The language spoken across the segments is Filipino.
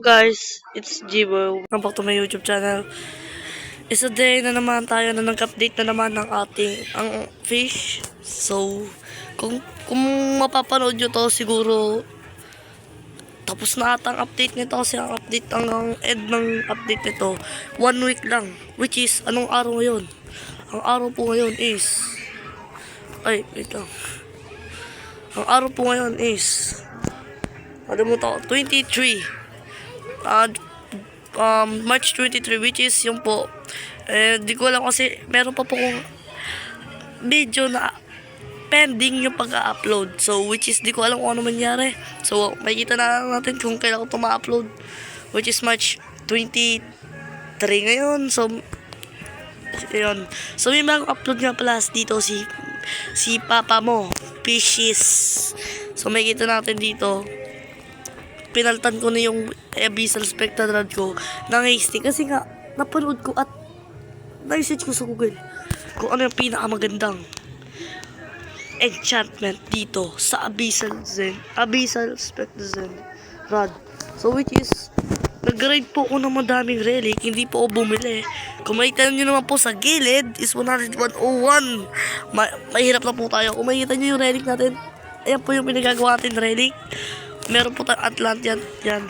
Guys, it's Jibo. Welcome back to my YouTube channel. Isa day na naman tayo na nag-update na naman ng ating ang fish. So, kung mapapanood nyo to siguro tapos na ata ang update nito kasi ang update ang end ng update nito 1 week lang, which is anong araw ngayon? Ang araw po ngayon is wait lang. Ang araw po ngayon is ano mo to? 23 March 23, which is yung po di ko alam kasi meron pa po kong video na pending yung pag-upload, so which is di ko alam kung ano mangyari. So makikita na natin kung kailan ko ito ma-upload, which is March 23 ngayon. So yun, so may mag-upload nga pala dito si papa mo Fishes. So makikita natin dito pinaltan ko na yung Abyssal Spectral ko ng hasty kasi nga napanood ko at na-search ko sa Google kung ano yung pinakamagandang enchantment dito sa Abyssal Spectral Rod. So which is nag-ride po ako ng madaming relic, hindi po ako bumili. Kung makikita nyo naman po sa gilid is 101. Mahirap na po tayo. Kung makikita nyo yung relic natin, ayan po yung pinagagawa natin relic. Meron po tayong Atlantean yan.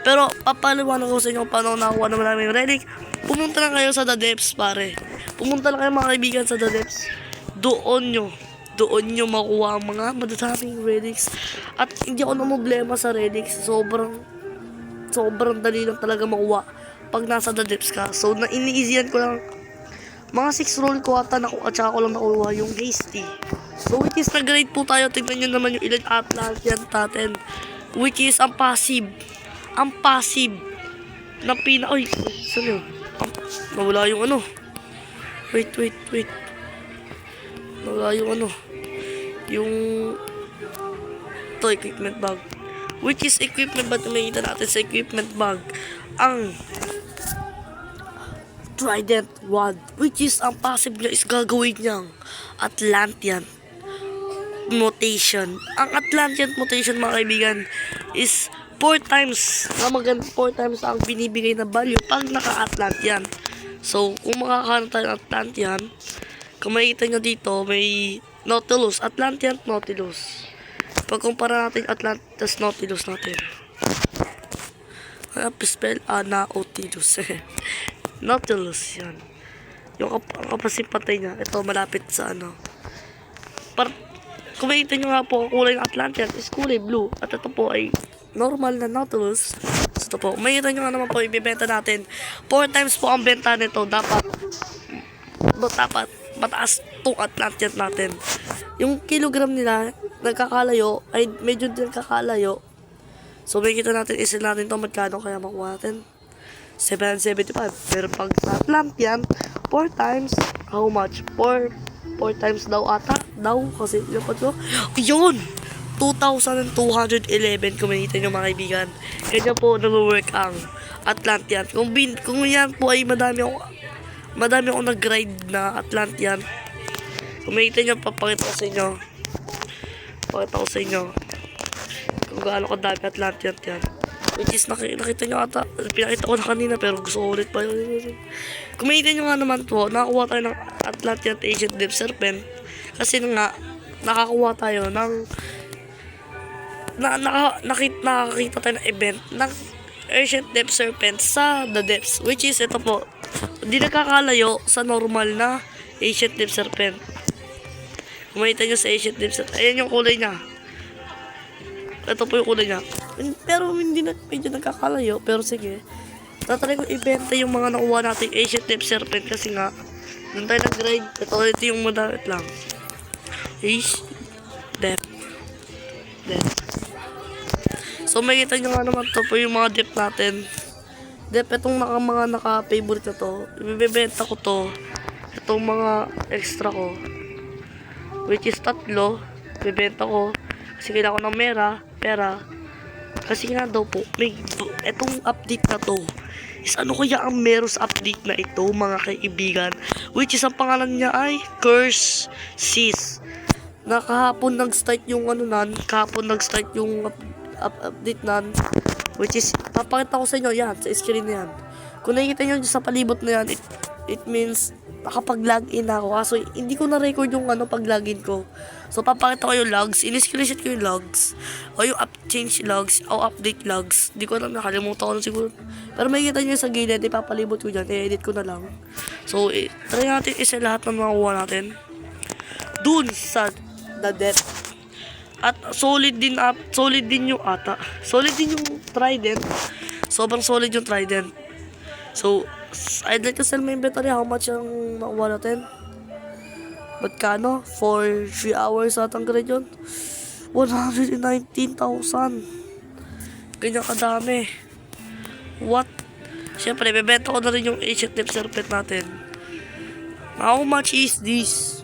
Pero papaliwanag ko sa inyo paano nakuha naman namin yung relic. Pumunta lang kayo sa The Depths, pare. Pumunta lang kayo mga kaibigan sa The Depths. Doon nyo makuha ang mga madadaming relics. At hindi ako na problema sa relics. Sobrang dali lang talaga makuha pag nasa The Depths ka. So iniisiyan ko lang mga 6 roll ko ata at saka ko lang nakuha yung hasty. So which is nag-grade po tayo. Tignan nyo naman yung ilan Atlantean natin, which is ang passive na saan yun? Nawala yung ano, wait nawala yung ano, yung equipment bag, which is equipment bag. Makikita natin sa equipment bag ang Trident Rod, which is ang passive niya is gagawin niyang Atlantean mutation. Ang Atlantean mutation, mga kaibigan, is 4 times ang binibigay na value pag naka-Atlantean. So kung makakaano tayo ng Atlantean, kung makikita nyo dito may Nautilus, Atlantean Nautilus. Pagkumpara natin Atlantis Nautilus natin, spell Nautilus Nautilus yan. Yung kapasipatay niya, ito malapit sa ano. Kung makikita nyo nga po, ang kulay ng Atlantean is kulay blue. At ito po ay normal na Nautilus. So ito po, makikita nyo nga naman po, ibibenta natin 4 times po ang benta nito. Dapat mataas itong Atlantean natin. Yung kilogram nila nagkakalayo ay medyo din nagkakalayo. So makikita natin, isil natin ito magkano kaya makuha natin 775. Pero pag sa Atlantean 4 times, how much? 4 times daw ata kasi yung ko yun 2,211. kung makikita nyo mga kaibigan, kanya po nag-work ang Atlantean. Kung yan po ay madami akong nag-ride na Atlantean. Kung makikita nyo, papakita ko sa inyo kung gaano kadami Atlantean yan, which is nakita nyo ata, pinakita ko na kanina pero gusto ko ulit pa yun. Kung makikita nyo nga naman po, nakakuha tayo ng Atlantean Ancient Deep Serpent kasi nga nakakuha tayo ng nakakita tayo ng event ng Ancient Deep Serpent sa The Depths, which is ito po, hindi nakakalayo sa normal na Ancient Deep Serpent. Kung makikita nyo sa Ancient Deep Serpent, ayan yung kulay niya. Ito po yung kulay niya. Pero hindi na medyo nagkakalayo. Pero sige, tatry ko ibenta yung mga nakuha nating Ancient Deep Serpent kasi nga doon tayo nag-ride. Ito yung madamit lang. Depth. So makikita nyo nga naman, ito po yung mga depth natin. Depth, itong mga naka-favorite na to, ibibenta ko to. Itong mga extra ko, which is 3, ibibenta ko kasi kailangan ko ng pera. Kasi nga daw po, itong update na to is ano kaya ang meron sa update na ito, mga kaibigan, which is ang pangalan niya ay Curse Seas. Kahapon nag-start yung update nan, Which is, papakita ko sa inyo, yan, sa screen na yan. Kung nakikita nyo sa palibot na yan, it means, nakapag-login na ako. Kaso, hindi ko na-record yung pag-login ko. So, papakita ko yung logs. In-screenshot ko yung logs. O yung change logs. O update logs. Hindi ko alam, nakalimutan ko na siguro. Pero makikita nyo sa gilid, ipapalibot ko dyan. I-edit ko na lang. So, try natin isa lahat ng mga kuha natin. Dun sa the depth. At solid din yung ata. Solid din yung trident. Sobrang solid yung trident. So, I'd like to sell my inventory. How much ang nakuha natin? Ba't kano? For 3 hours atang grade yun? 119,000. Ganyan kadami. What? Siyempre, bebenta ko na rin yung ancient depth serpent natin. How much is this?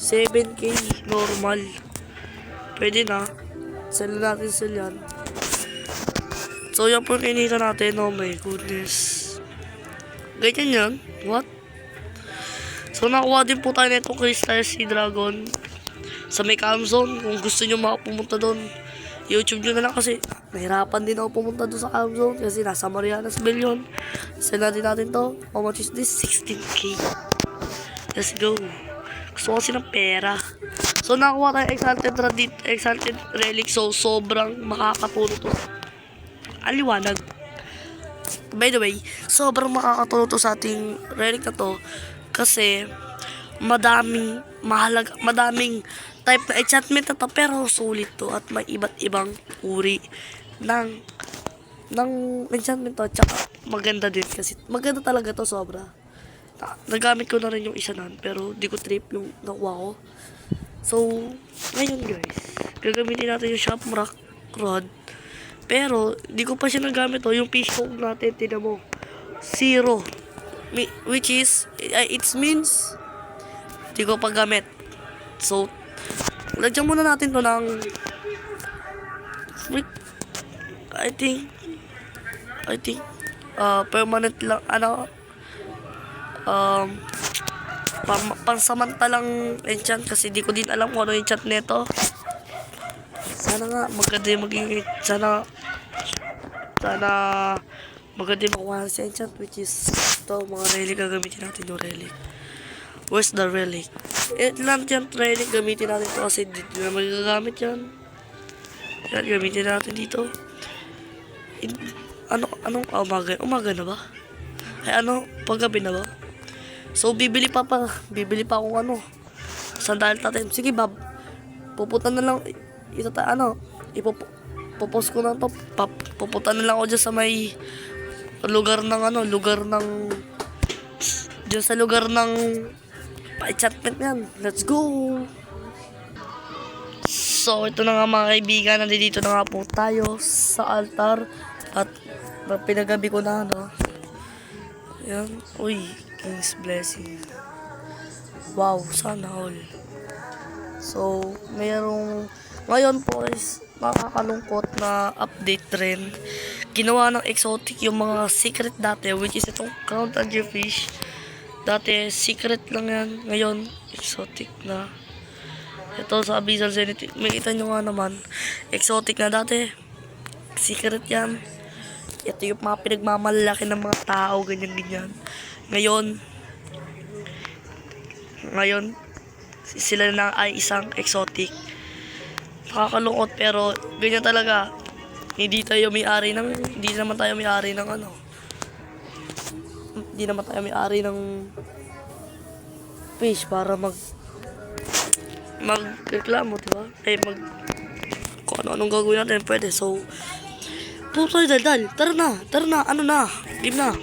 7k normal. Pwede na. Sell natin sila yan. So, yan po yung kinita natin. Oh my goodness. Ganyan yan. What? So, nakuha din po tayo na itong Crystal Sea Dragon sa may Calm Zone. Kung gusto nyo makapumunta doon, YouTube nyo na lang kasi nahirapan din ako pumunta doon sa Calm Zone kasi nasa Marianas Bay yun. Sell natin to. How much is this? 16k. Let's go. Gusto kasi ng pera. So, nakuha tayo Exalted Relic. So, sobrang makakatulong to. Aliwanag. By the way, sobrang makakatulong to sa ating relic na to. Kasi, madaming type na enchantment na to. Pero, sulit to. At may iba't ibang uri ng enchantment to. Tsaka, maganda din. Kasi, maganda talaga to sobra. Nagamit ko na rin yung isa nun. Pero, di ko trip yung nakuha ko. So, ngayon guys, gagamitin natin yung Shamrock Rod. Pero, di ko pa siya nagamit o. Yung fish hook natin, tinan mo, 0. Which is, it means, di ko pa gamit. So, lagyan muna natin to ng, I think, permanent lang, pansamantalang enchant kasi di ko din alam kung ano yung enchant neto. Sana nga maganda yung sana maganda yung makuha sa enchant, which is ito, mga relic gagamitin natin yung relic. Where's the relic? Lang yan, relic gamitin natin ito kasi dito na magagamit yan. Yan, gamitin natin dito. Umaga na ba? Ay paggabi na ba? So, bibili pa akong sandal natin. Sige, Bob. Pupunta na lang, ipopost ko na to. Pupunta na lang ako dyan sa may lugar ng pa-enchantment yan. Let's go! So, ito na nga mga kaibigan. Nandito na nga po tayo sa altar. At pinagabi ko na, Yan. Uy. King's Blessing. Wow, sana all. So, ngayon po is makakalungkot na update trend. Ginawa ng Exotic yung mga secret dati, which is itong Crown Angelfish. Dati, secret lang yan. Ngayon, Exotic na. Ito sa Abyssal Zenith. Makita nyo nga naman. Exotic na dati. Secret yan. Ito yung mga pinagmamalaki ng mga tao, ganyan-ganyan. Ngayon, sila na ay isang exotic. Nakakalungkot pero ganyan talaga. Hindi naman tayo may-ari ng fish para magreklamo, diba? Kung anong gagawin natin, pwede. So, tayo daldal. Tara na, game na.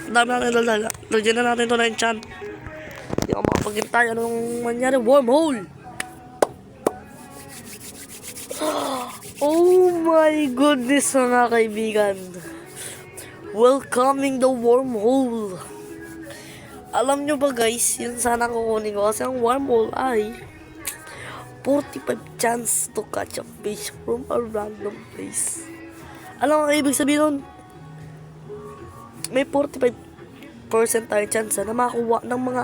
Dami natin daldal. Lagyan na natin ito na enchant. Hindi ako makapagintay. Anong mangyari? Wormhole! Oh my goodness mga kaibigan. Welcoming the wormhole. Alam nyo ba guys, yun sana kukunin ko. Kasi ang wormhole ay 45 chance to catch a fish from a random place. Alam mo ang ibig sabihin nun? May 45% tayo chance na makakuha ng mga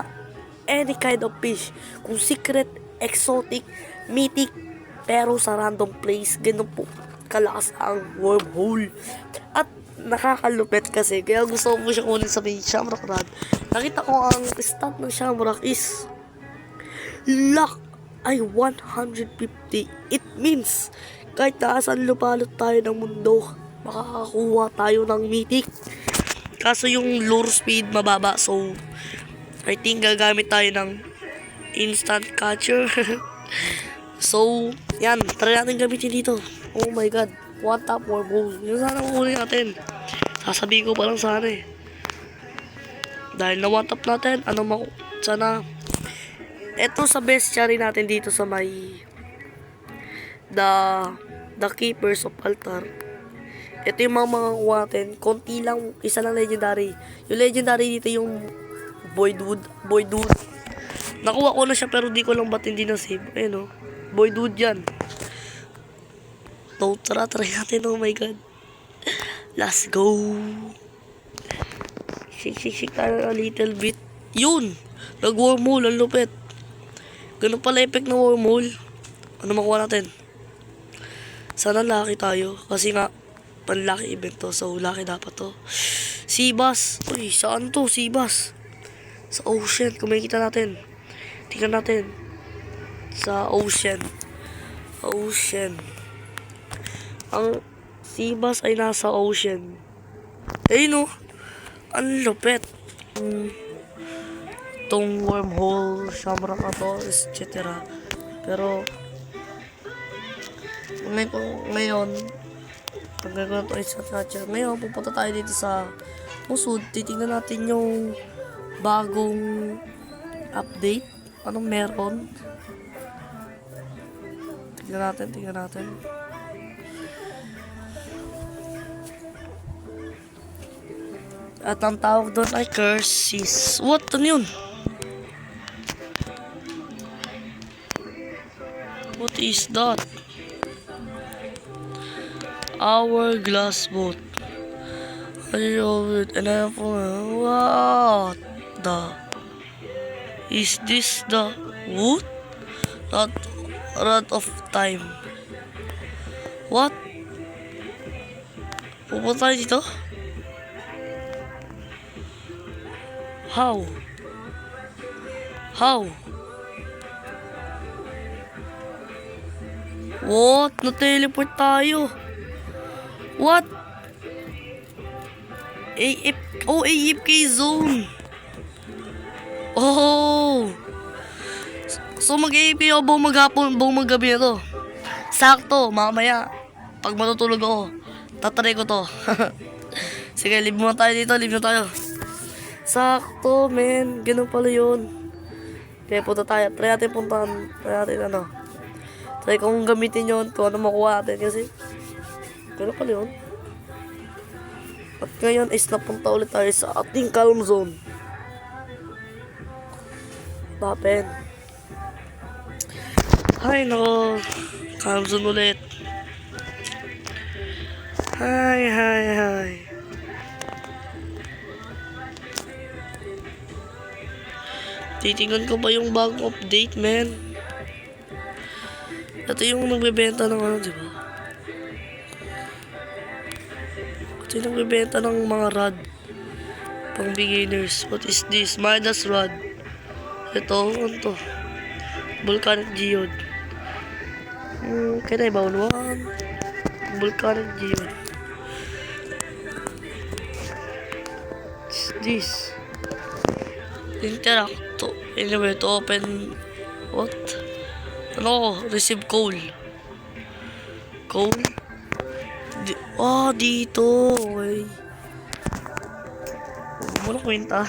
any kind of fish. Kung secret, exotic, mythic, pero sa random place, ganun po kalakas ang wormhole. At nakakalupit kasi, kaya gusto ko siya kunin sa may Shamrock Rod. Nakita ko ang stat ng Shamrock is luck ay 150. It means, kahit naasan lupalot tayo ng mundo, makakakuha tayo ng mythic. Kaso yung lure speed mababa, so I think gagamit tayo ng instant catcher. So, yan, try natin gamitin dito. Oh my god, one tap wormhole. Yung sana kukunin natin. Sasabihin ko pa lang sana eh. Dahil na one tap natin, sana eto sa bestiary natin dito sa may the Keepers of Altar. Ito yung mga kuha natin. Konti lang, isa lang legendary. Yung legendary dito yung Voidwood. Nakuha ko na siya pero di ko lang ba't hindi na-save. Ayun o. Voidwood yan. So, try natin. Oh my god. Let's go. Shake tayo a little bit. Yun! Nag-wormhole. Ang lupit. Ganun pala effect ng wormhole. Ano makuha natin? Sana lucky tayo. Kasi nga, pan-lucky event to. So, lucky dapat to. Seabass. Uy, saan to? Seabass. Sa ocean. Kung makikita natin. Tingnan natin. Sa ocean. Ang Seabass ay nasa ocean. Ayun o. Ang lupet. Itong wormhole, Shamrock na to, etc. Pero, ngayon, pag gagawin ito isa catcher, ngayon, pupunta tayo dito sa Musud. Titignan natin yung bagong update. Anong meron? Tingnan natin. At ang tawag doon ay curses. What? Ano yun? What is that? Hourglass boat. What the? Is this the wood? Not rod of time. What? Pupunta tayo dito? How? What? Na-teleport tayo. What? AFK zone. Oh. So mag-AFK ako buong maghapon, buong maggabi na to. Sakto, mamaya. Pag matutulog ako, tatry ko to. Sige, leave na tayo. Sakto, men. Ganun pala yun. Kaya punta tayo. Try natin puntahan. Try kong gamitin yun. Kung ano makuha natin. Kasi, ganun pala yun. At ngayon is napunta ulit tayo sa ating calm zone. Tapen. Ay, nako. Calm zone ulit. Hi. Titingnan ko ba yung bagong update, man? Ito yung nagbebenta ng ano, diba? Ito yung nagbebenta ng mga rod. Pang beginners. What is this? Midas rod. Ito, ano to? Volcanic geode. Can I buy one? Volcanic geode. What's this? Interact. Anyway, to open what? Receive coal. Dito. Okay. Muna kwenta.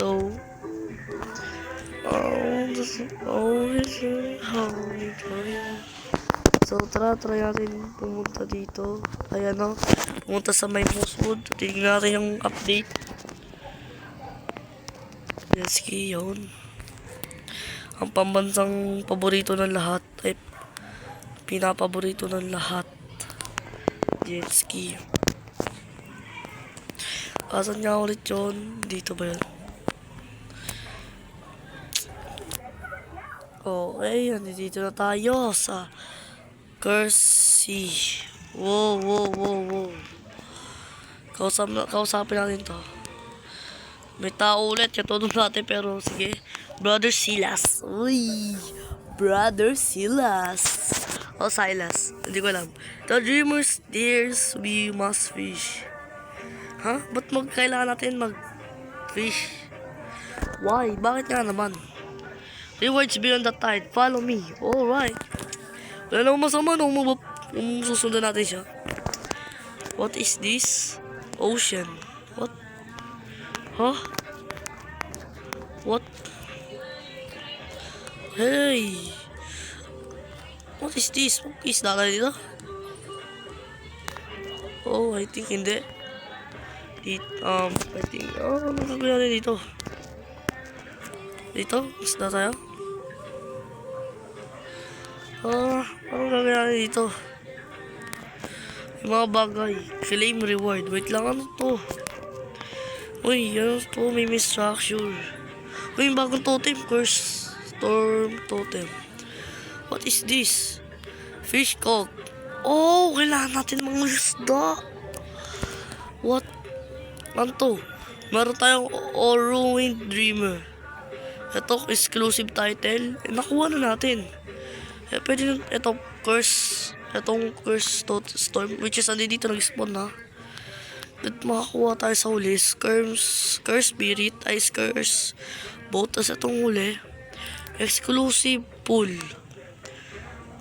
So, try natin pumunta dito. Ayan pumunta sa may Mosswood. Tingnan natin yung update. Yes, yun. Ang pambansang paborito ng lahat ay pinapaborito ng lahat. Jet ski. Asan nga ulit yun? Dito ba yun? Okay, dito na tayo sa Curse see. Wow, wow, wow, wow. Kausapin natin to. May tao ulit, katulong natin pero sige. Brother Silas. Uy, Brother Silas. O Silas, hindi ko alam. The dreamers, dears, we must fish. Ha? Ba't kailangan natin mag-fish? Why? Bakit nga naman? Rewards beyond the tide. Follow me. Alright. Wala namang masama nung susundan natin siya. What is this? Ocean. What? Huh? What? Hey! What is this? What is that dito? Oh, I think hindi. I think, ano gagawin dito? Dito? Isda tayo? Ano gagawin dito? Yung mga bagay. Claim reward. Wait lang, ano to? Uy, ano to? May structure. Uy, yung bagong totem. Curse. Storm totem. What is this? Fish cock. Oh, kailangan natin mga isda. What? Ano to? Meron tayong Ruined Dreamer. Ito, exclusive title. Nakuha na natin. Pwede nyo, ito, curse. Itong curse storm, which is dito nag-spawn na. At makakuha tayo sa huli. Curse spirit, ice curse. Both, as itong huli. Exclusive pool.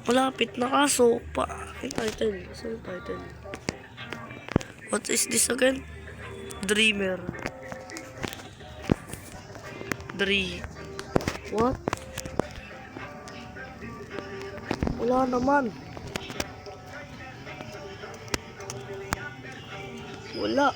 Malapit na kaso pa. Yung title. Saan yung title? What is this again? Dreamer. What? Wala naman. Wala.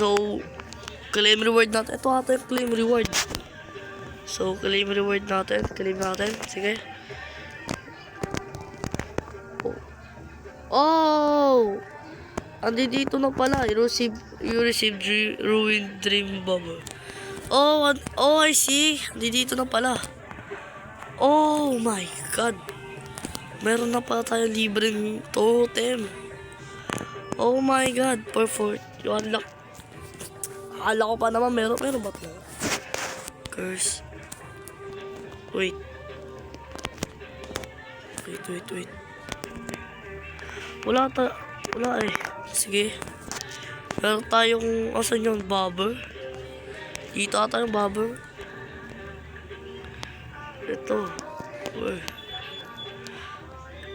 So, claim reward natin. Ito ata yung claim reward. So, claim reward natin. Claim natin. Sige. Oh! Andi dito na pala. You receive ruined dream bubble. Oh, I see. Andi dito na pala. Oh my God. Meron na pala tayong libreng totem. Oh my God. Perfect. You unlock. Akala ko pa naman meron ba ito? Curse. Wait. Wala eh. Sige. Meron tayong, asan yun? Bobber. Dito ata yung bobber. Ito. Uy.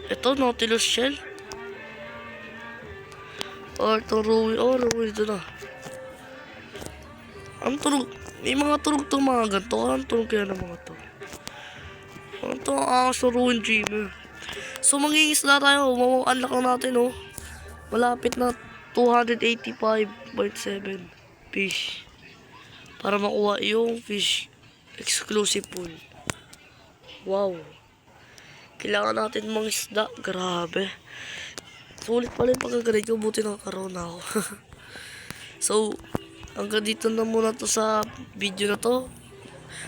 Ito, Nautilus shell. Or itong ruin. Oh, ruin ito na. Ang turog. May mga turog itong mga ganito. Ang turog kaya ng mga to. Ang to ang sa ruin dreamer. So, mangingisda tayo. Unlock na natin, oh. Malapit na 285.7 fish. Para makuha yung fish exclusive pool. Wow. Kailangan natin mangisda. Grabe. Sulit pala yung pagkagrade ko. Buti nakakaroon na ako. So, hanggang dito na muna to sa video na to.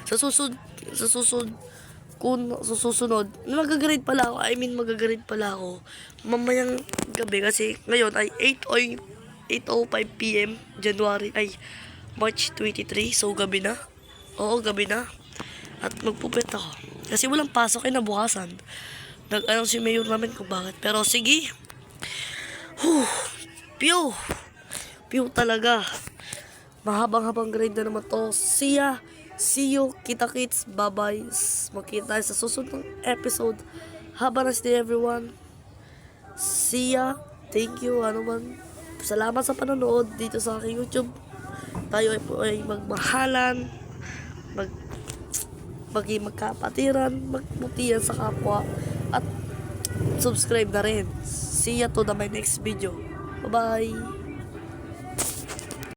Sa susunod, magagrade pala ako. Magagrade pala ako mamayang gabi kasi ngayon ay 8:05 PM March 23. So gabi na. Oo, gabi na. At magpupet ako. Kasi walang pasok ay nabukasan. Nag-anong si Mayor namin kung bakit. Pero sige. Pew talaga. Mahabang-habang grade na naman to. See you, kita-kits, bye-bye. Makita tayo sa susunod ng episode. Have a nice day, everyone. See ya. Thank you, Salamat sa panonood dito sa aking YouTube. Tayo ay magmahalan, magkapatiran, magbutihan sa kapwa, at subscribe na rin. See ya to my next video. Bye-bye.